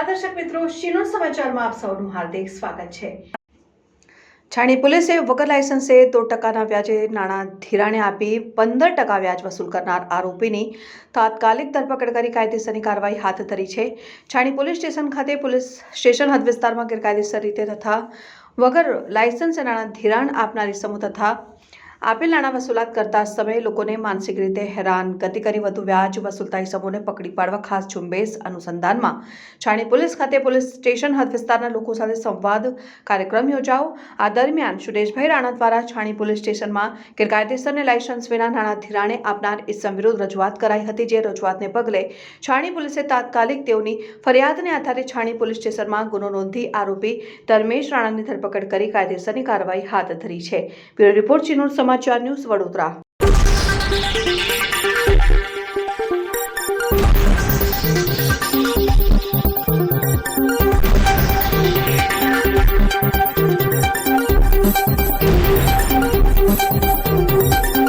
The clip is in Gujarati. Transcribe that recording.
નમસ્કાર દર્શક મિત્રો, શિનોર સમાચારમાં આપ સૌનું હાર્દિક સ્વાગત છે। છાણી પોલીસે વગર લાયસન્સે 2% વ્યાજે નાણાં ધિરાણે આપી 15% વ્યાજ વસૂલ કરનાર આરોપીની તાત્કાલિક ધરપકડ કરી કાયદેસરની કાર્યવાહી હાથ ધરી છે। છાણી પોલીસ સ્ટેશન ખાતે પોલીસ સ્ટેશન હદ વિસ્તારમાં ગેરકાયદેસર રીતે તથા વગર લાયસન્સે નાણાં ધિરાણ આપનારી સમૂહ તથા આપેલ નાણાં વસૂલાત કરતા સમયે લોકોને માનસિક રીતે હેરાન ગતિ કરી વધુ વ્યાજ વસૂલતા સમૂહને પકડી પાડવા ખાસ ઝુંબેશ અનુસંધાનમાં છાણી પોલીસ ખાતે પોલીસ સ્ટેશન હદ વિસ્તારના લોકો સાથે સંવાદ કાર્યક્રમ યોજાયો। આ દરમિયાન સુરેશભાઈ રાણા દ્વારા છાણી પોલીસ સ્ટેશનમાં ગેરકાયદેસરને લાયસન્સ વિના નાણાં ધિરાણે આપનાર ઇસમ વિરુદ્ધ રજૂઆત કરાઈ હતી, જે રજૂઆતને પગલે છાણી પોલીસે તાત્કાલિક તેઓની ફરિયાદને આધારે છાણી પોલીસ સ્ટેશનમાં ગુનો નોંધી આરોપી ધર્મેશ રાણાની ધરપકડ કરી કાયદેસરની કાર્યવાહી હાથ ધરી છે। બ્યુરો રિપોર્ટ, ચિનોર સમાચાર ન્યૂઝ, વડોદરા।